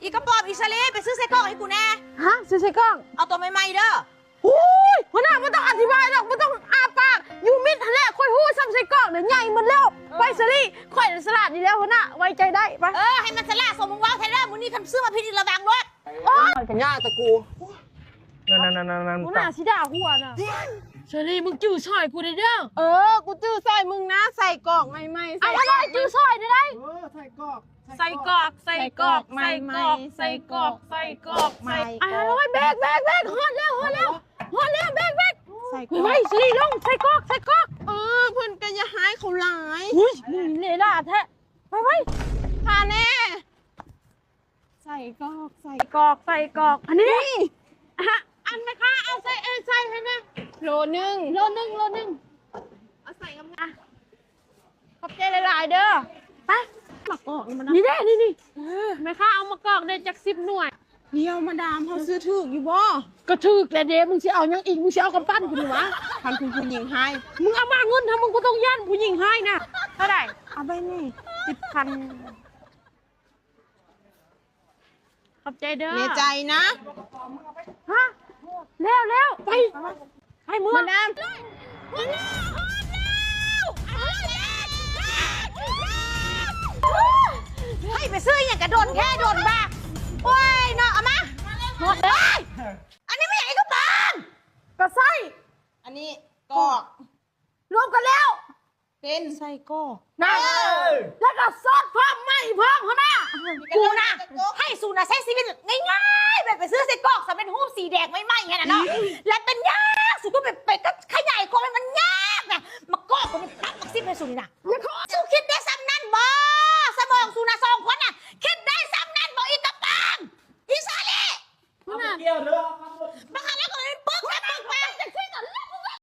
อีกระป๋อมอีชาลีไปซื้อไส้กรอกให้กูแน่ฮะซื้อใส่กล้อง เอาตัวใหม่ๆเด้อโอ้ยหัวหน้าไม่ต้องอธิบายหรอกไม่ต้องอาปากยูมิดทะเลค่อยหู้ซ้ำใส่กล้องเดี๋ยวใหญ่หมดแล้วไปสลี่ค่อยสลัดดีแล้วหัวหน้าไว้ใจได้ไปให้มันสละสมมึงว้าวไทยเด้อมึงนี่ทำซื้อมาพิษระวังรถ โอ้ย กันย่าตะกูนั่นหัวหน้าสิด่าหัวน่ะเชอรี่มึงจื้อซอยกูได้เด้อกูจื้อใส่มึงนะใส่กรอกใหม่ๆ เอามาเลยจื้อซอยได้ ใส่กรอก ใส่กรอกใส่กรอกใส่กรอกใส่กรอกใส่กรอกใส่อะไรแบกฮอดแล้วแบกใส่กร ไป อก สิลงใส่กรอกเพิ่นก็อย่าหายเขาหลาย อุ้ยเลล่าแท้ไป พาแน่ใส่กรอกใส่ กรอกอันนี้อันไหมคะเอาใส่ให้นะ โลนึง โลนึงเอาใส่กับ ขอบใจหลายๆเด้อไป มะกอกมัน นี่ได้นี่ไหมคะเอามากรอกได้จาก10 หน่วย เดียวมาดามเขาซื้อถูกอยู่บ่ ก็ถูกแล้วเด้มึงสิเอายังอีกมึงสิเอากำปั้นกูนี่วะ พันคุณผู้หญิงให้ มึงเอามาเงินถ้ามึงก็ต้องยันผู้หญิงให้นะเท่าไหร่ เอาไปนี่ 10,000ขอบใจเด้อ ในใจนะ ฮะแล้วไปให้มือ มาดาม ให้ไปซื้ออย่างกระโดนแค่โดนบ้าโอ้ยเนาะเอามาหมดเลยอันนี้ไม่ใช่กระป๋อม ก็ใส่ อันนี้กอก รวมกันแล้ว เป็นใส่กอก นะแล้วก็ซอสเพิ่มไม่เพิ่มเขานะ กูนะให้สูนะใช้ชีวิตง่ายๆแบบไปซื้อไส้กรอกสำเป็นหูปสีแดงไม่ไหม้ไงนะเนาะและเป็นยากสุดก็ไปก็ขยายกองมันยากนะมากอกมันตัดมักซิบให้สูนี่นะสูคิดได้ซ้ำนั่นบ่สมองสูนะ2 คนน่ะคิดได้ซ้ำนั่นบ่อีกระป๋อมอีซาลี เกี่ยวเด้อ